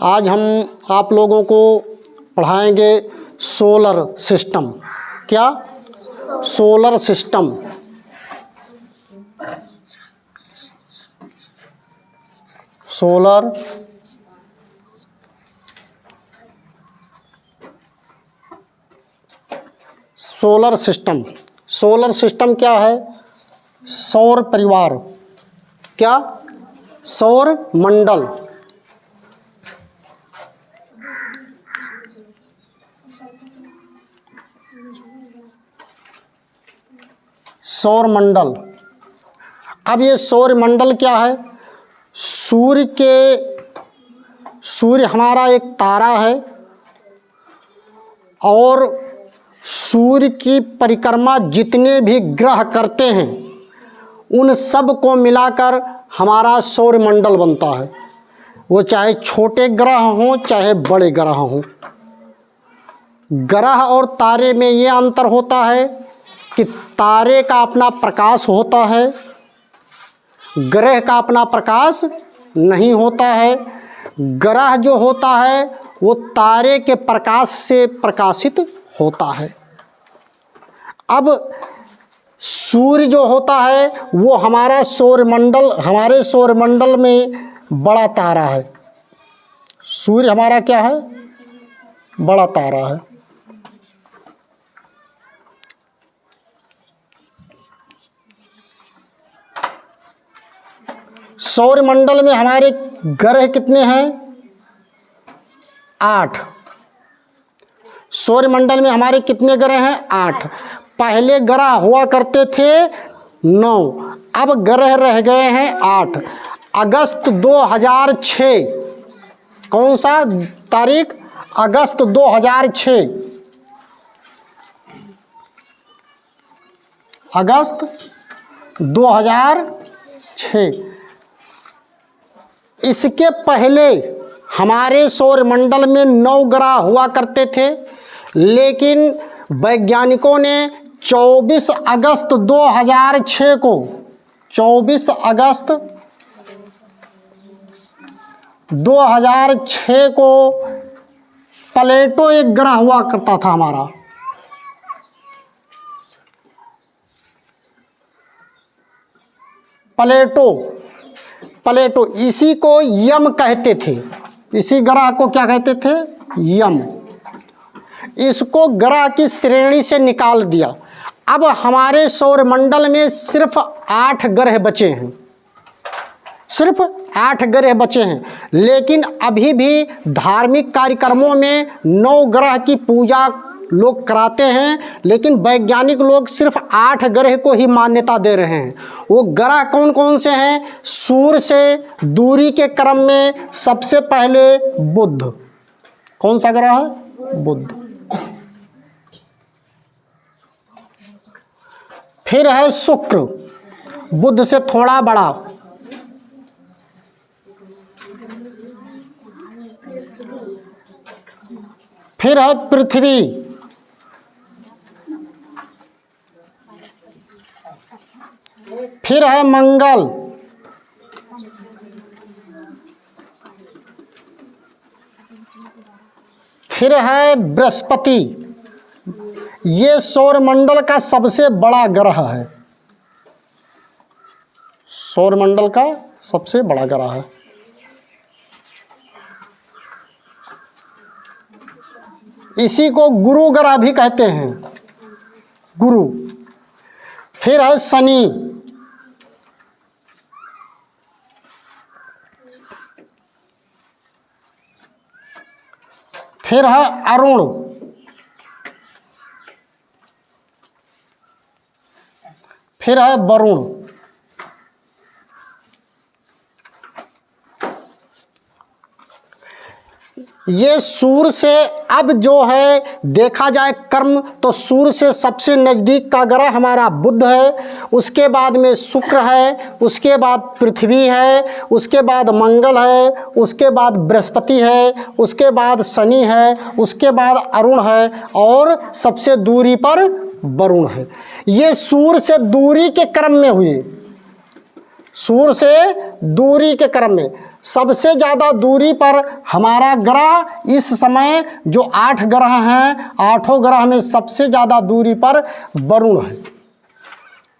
आज हम आप लोगों को पढ़ाएंगे सोलर सिस्टम। क्या? Solar system. Solar system. Solar system क्या है? सौर परिवार। क्या? सौर मंडल। सौर मंडल। अब ये सौर मंडल क्या है? सूर्य हमारा एक तारा है और सूर्य की परिक्रमा जितने भी ग्रह करते हैं उन सब को मिलाकर हमारा सौर मंडल बनता है। वो चाहे छोटे ग्रह हों चाहे बड़े ग्रह हों। ग्रह और तारे में ये अंतर होता है कि तारे का अपना प्रकाश होता है, ग्रह का अपना प्रकाश नहीं होता है। ग्रह जो होता है वो तारे के प्रकाश से प्रकाशित होता है। अब सूर्य जो होता है वो हमारे सौर मंडल में बड़ा तारा है। सूर्य हमारा क्या है? बड़ा तारा है। सौर मंडल में हमारे ग्रह कितने हैं? 8। सौर मंडल में हमारे कितने ग्रह हैं? 8। पहले ग्रह हुआ करते थे 9, अब ग्रह रह गए हैं 8। अगस्त 2006, कौन सा तारीख? अगस्त 2006। अगस्त 2006। इसके पहले हमारे सौर मंडल में 9 ग्रह हुआ करते थे, लेकिन वैज्ञानिकों ने 24 अगस्त 2006 को 24 अगस्त 2006 को प्लेटो एक ग्रह हुआ करता था हमारा। प्लेटो इसी को यम कहते थे। इसी ग्रह को क्या कहते थे? यम। इसको ग्रह की श्रेणी से निकाल दिया। अब हमारे सौर मंडल में सिर्फ 8 ग्रह बचे हैं। सिर्फ 8 ग्रह बचे हैं, लेकिन अभी भी धार्मिक कार्यक्रमों में 9 ग्रह की पूजा लोग कराते हैं, लेकिन वैज्ञानिक लोग सिर्फ 8 ग्रह को ही मान्यता दे रहे हैं। वो ग्रह कौन कौन से हैं? सूर्य से दूरी के क्रम में सबसे पहले बुध। कौन सा ग्रह है? बुध। फिर है शुक्र, बुध से थोड़ा बड़ा। फिर है पृथ्वी। फिर है मंगल। फिर है बृहस्पति। ये सौर मंडल का सबसे बड़ा ग्रह है। सौर मंडल का सबसे बड़ा ग्रह है। इसी को गुरु ग्रह भी कहते हैं, गुरु। फिर है शनि। फिर है अरुण। फिर है वरुण। ये सूर्य से अब जो है देखा जाए कर्म, तो सूर्य से सबसे नज़दीक का ग्रह हमारा बुध है, उसके बाद में शुक्र है, उसके बाद पृथ्वी है, उसके बाद मंगल है, उसके बाद बृहस्पति है, उसके बाद शनि है, उसके बाद अरुण है और सबसे दूरी पर वरुण है। ये सूर्य से दूरी के क्रम में हुए। सूर्य से दूरी के क्रम में सबसे ज़्यादा दूरी पर हमारा ग्रह इस समय जो 8 ग्रह हैं, 8 ग्रह में सबसे ज़्यादा दूरी पर वरुण है।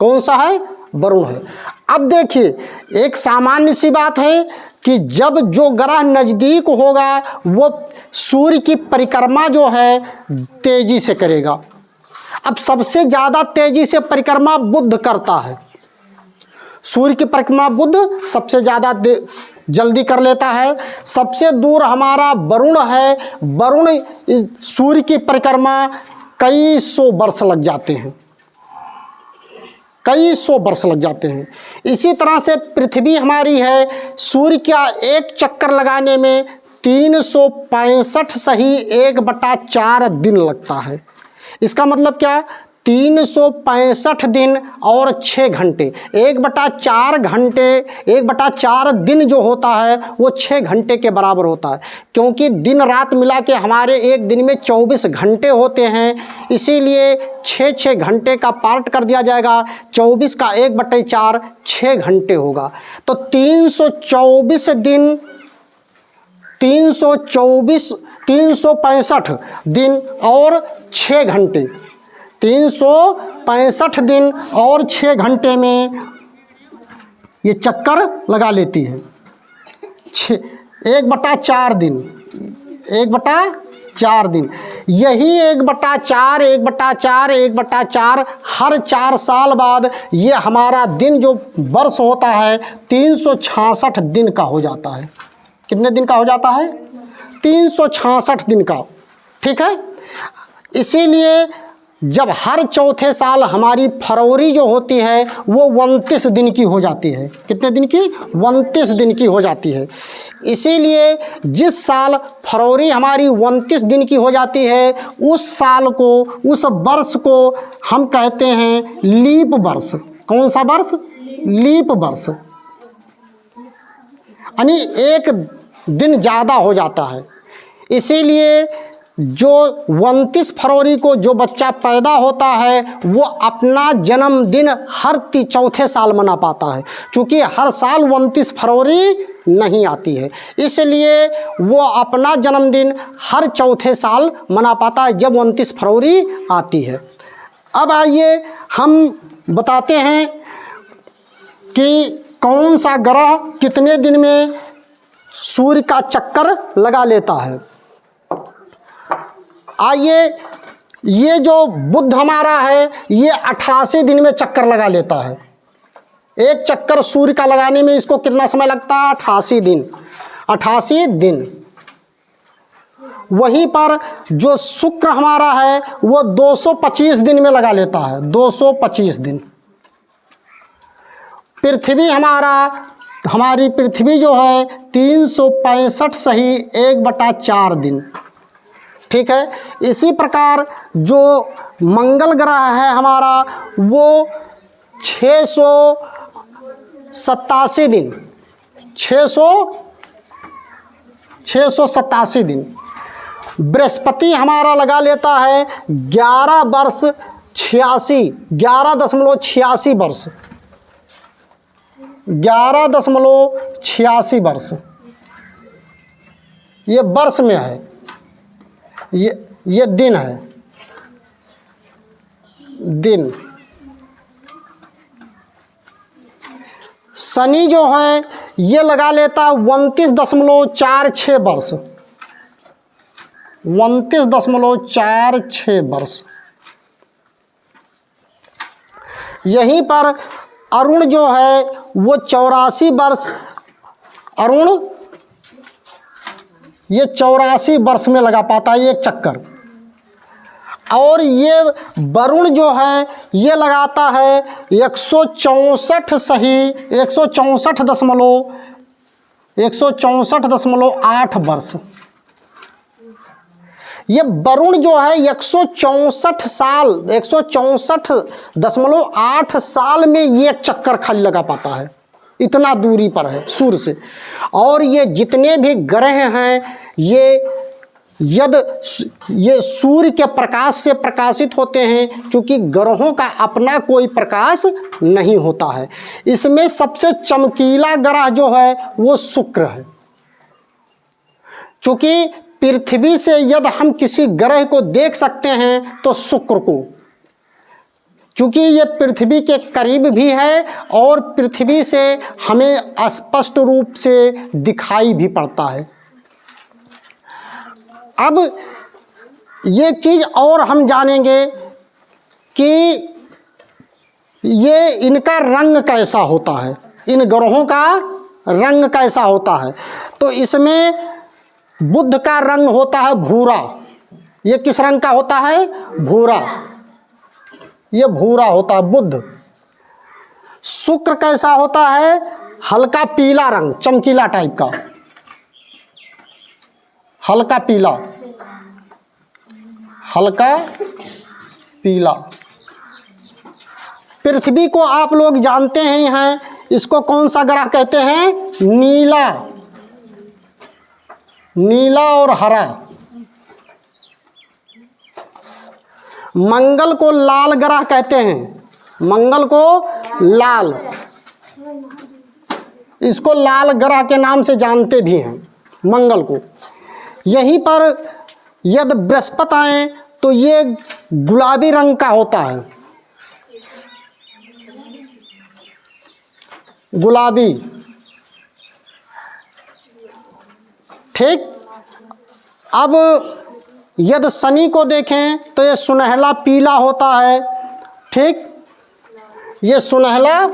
कौन सा है? वरुण है। अब देखिए, एक सामान्य सी बात है कि जब जो ग्रह नज़दीक होगा वो सूर्य की परिक्रमा जो है तेजी से करेगा। अब सबसे ज़्यादा तेजी से परिक्रमा बुध करता है। सूर्य की परिक्रमा बुध सबसे ज़्यादा जल्दी कर लेता है। सबसे दूर हमारा वरुण है। वरुण इस सूर्य की परिक्रमा कई सौ वर्ष लग जाते हैं, कई सौ वर्ष लग जाते हैं। इसी तरह से पृथ्वी हमारी है, सूर्य का एक चक्कर लगाने में 365 सही 1/4 दिन लगता है। इसका मतलब क्या? 365 दिन और 6 घंटे, 1/4 घंटे, 1/4 दिन जो होता है वो 6 घंटे के बराबर होता है। क्योंकि दिन रात मिला के हमारे एक दिन में 24 घंटे होते हैं, इसीलिए 6 घंटे का पार्ट कर दिया जाएगा। 24 का 1/4 6 घंटे होगा। तो 324 दिन, 365 दिन और 6 घंटे, 365 दिन और 6 घंटे में ये चक्कर लगा लेती है। 1/4 दिन, 1/4 दिन, यही 1/4, 1/4, 1/4 हर 4 साल बाद ये हमारा दिन जो वर्ष होता है 366 दिन का हो जाता है। कितने दिन का हो जाता है? 366 दिन का। ठीक है। इसीलिए जब हर चौथे साल हमारी फरवरी जो होती है वो 29 दिन की हो जाती है। कितने दिन की? 29 दिन की हो जाती है। इसीलिए जिस साल फरवरी हमारी 29 दिन की हो जाती है उस साल को, उस वर्ष को हम कहते हैं लीप वर्ष। कौन सा वर्ष? लीप वर्ष। यानी एक दिन ज़्यादा हो जाता है। इसीलिए जो 29 फरवरी को जो बच्चा पैदा होता है वो अपना जन्मदिन हर चौथे साल मना पाता है, क्योंकि हर साल 29 फरवरी नहीं आती है, इसलिए वो अपना जन्मदिन हर चौथे साल मना पाता है जब 29 फरवरी आती है। अब आइए हम बताते हैं कि कौन सा ग्रह कितने दिन में सूर्य का चक्कर लगा लेता है। आइए, ये जो बुध हमारा है ये 88 दिन में चक्कर लगा लेता है। एक चक्कर सूर्य का लगाने में इसको कितना समय लगता है? 88 दिन। 88 दिन। वहीं पर जो शुक्र हमारा है वो 225 दिन में लगा लेता है, 225 दिन। पृथ्वी हमारी पृथ्वी जो है 365 सही 1/4 दिन। ठीक है। इसी प्रकार जो मंगल ग्रह है हमारा वो 687 दिन, 687 दिन। बृहस्पति हमारा लगा लेता है 11 वर्ष 86, 11.86 वर्ष, 11.86 वर्ष। ये वर्ष में है, ये दिन है, दिन। शनि जो है ये लगा लेता 29.46 वर्ष, 29.46 वर्ष। यहीं पर अरुण जो है वो 84 वर्ष, अरुण ये 84 वर्ष में लगा पाता है एक चक्कर। और ये वरुण जो है ये लगाता है 164 सही 164.8 वर्ष। ये वरुण जो है 164 साल 164.8 साल में ये चक्कर खाली लगा पाता है, इतना दूरी पर है सूर्य से। और ये जितने भी ग्रह हैं ये यद ये सूर्य के प्रकाश से प्रकाशित होते हैं, क्योंकि ग्रहों का अपना कोई प्रकाश नहीं होता है। इसमें सबसे चमकीला ग्रह जो है वो शुक्र है। क्योंकि पृथ्वी से यदि हम किसी ग्रह को देख सकते हैं तो शुक्र को, क्योंकि ये पृथ्वी के करीब भी है और पृथ्वी से हमें स्पष्ट रूप से दिखाई भी पड़ता है। अब ये चीज़ और हम जानेंगे कि ये इनका रंग कैसा होता है, इन ग्रहों का रंग कैसा होता है। तो इसमें बुध का रंग होता है भूरा। ये किस रंग का होता है? भूरा। ये भूरा होता है बुध। शुक्र कैसा होता है? हल्का पीला रंग, चमकीला टाइप का, हल्का पीला, हल्का पीला। पृथ्वी को आप लोग जानते ही हैं, इसको कौन सा ग्रह कहते हैं? नीला, नीला और हरा। मंगल को लाल ग्रह कहते हैं, मंगल को लाल, इसको लाल ग्रह के नाम से जानते भी हैं मंगल को। यहीं पर यदि बृहस्पति आए तो ये गुलाबी रंग का होता है, गुलाबी। ठीक। अब यदि शनि को देखें तो ये सुनहला पीला होता है। ठीक, ये सुनहला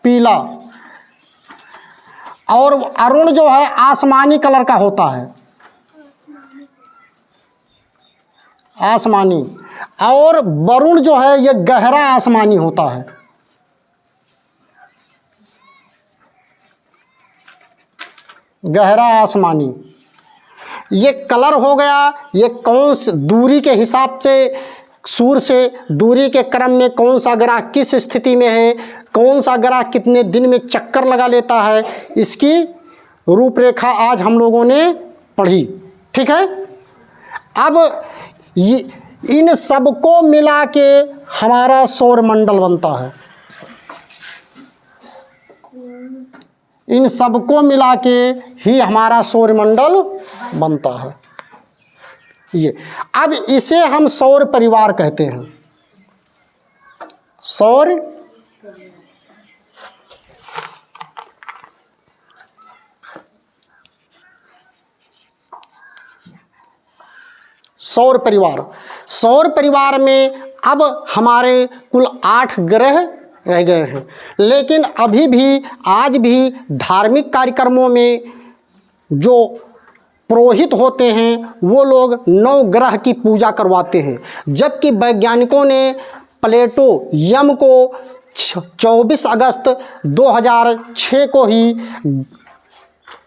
पीला। और अरुण जो है आसमानी कलर का होता है, आसमानी। और वरुण जो है ये गहरा आसमानी होता है। गहरा आसमानी। ये कलर हो गया। ये कौन सी दूरी के हिसाब से, सूर्य से दूरी के क्रम में कौन सा ग्रह किस स्थिति में है, कौन सा ग्रह कितने दिन में चक्कर लगा लेता है, इसकी रूपरेखा आज हम लोगों ने पढ़ी। ठीक है। अब ये इन सबको मिला के हमारा सौरमंडल बनता है। इन सबको मिला के ही हमारा सौरमंडल बनता है। ये अब इसे हम सौर परिवार कहते हैं। सौर सौर परिवार। सौर परिवार में अब हमारे कुल 8 ग्रह रह गए हैं। लेकिन अभी भी आज भी धार्मिक कार्यक्रमों में जो पुरोहित होते हैं वो लोग 9 ग्रह की पूजा करवाते हैं, जबकि वैज्ञानिकों ने प्लेटो यम को 24 अगस्त 2006 को ही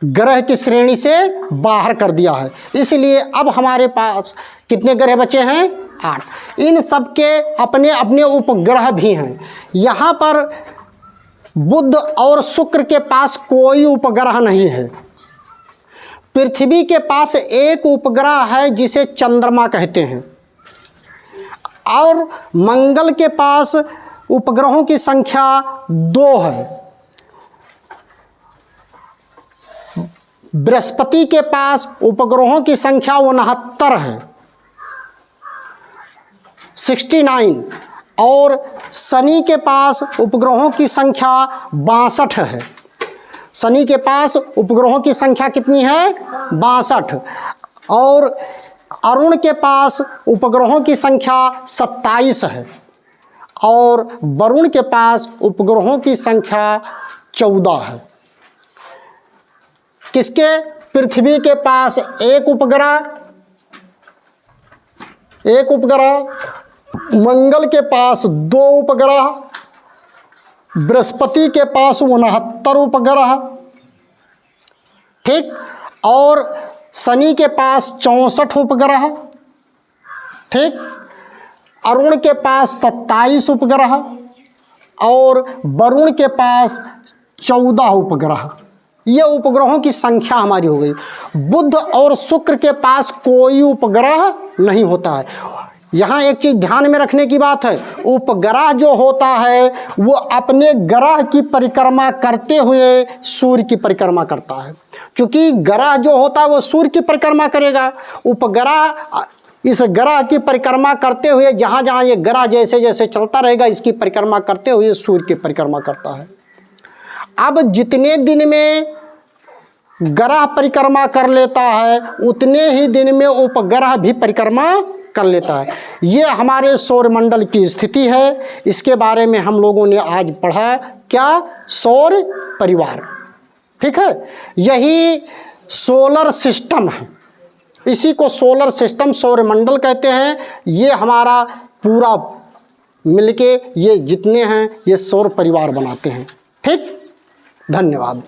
ग्रह की श्रेणी से बाहर कर दिया है। इसलिए अब हमारे पास कितने ग्रह बचे हैं? 8। इन सब के अपने अपने उपग्रह भी हैं। यहाँ पर बुध और शुक्र के पास कोई उपग्रह नहीं है। पृथ्वी के पास एक उपग्रह है जिसे चंद्रमा कहते हैं, और मंगल के पास उपग्रहों की संख्या 2 है। बृहस्पति के पास उपग्रहों की संख्या 69 है, 69। और शनि के पास उपग्रहों की संख्या 62 है। शनि के पास उपग्रहों की संख्या कितनी है? 62। और अरुण के पास उपग्रहों की संख्या 27 है। और वरुण के पास उपग्रहों की संख्या 14 है। किसके? पृथ्वी के पास एक उपग्रह, मंगल के पास 2 उपग्रह, बृहस्पति के पास 69 उपग्रह। ठीक। और शनि के पास 64 उपग्रह। ठीक। अरुण के पास 27 उपग्रह और वरुण के पास 14 उपग्रह, ये उपग्रहों की संख्या हमारी हो गई। बुध और शुक्र के पास कोई उपग्रह नहीं होता है। यहाँ एक चीज़ ध्यान में रखने की बात है, उपग्रह जो होता है वो अपने ग्रह की परिक्रमा करते हुए सूर्य की परिक्रमा करता है। क्योंकि ग्रह जो होता है वो सूर्य की परिक्रमा करेगा, उपग्रह इस ग्रह की परिक्रमा करते हुए जहाँ जहाँ ये ग्रह जैसे जैसे चलता रहेगा इसकी परिक्रमा करते हुए सूर्य की परिक्रमा करता है। अब जितने दिन में ग्रह परिक्रमा कर लेता है उतने ही दिन में उपग्रह भी परिक्रमा कर लेता है। ये हमारे सौरमंडल की स्थिति है। इसके बारे में हम लोगों ने आज पढ़ा, क्या? सौर परिवार। ठीक है, यही सोलर सिस्टम है, इसी को सोलर सिस्टम सौरमंडल कहते हैं। ये हमारा पूरा मिलके ये जितने हैं ये सौर परिवार बनाते हैं। ठीक, धन्यवाद।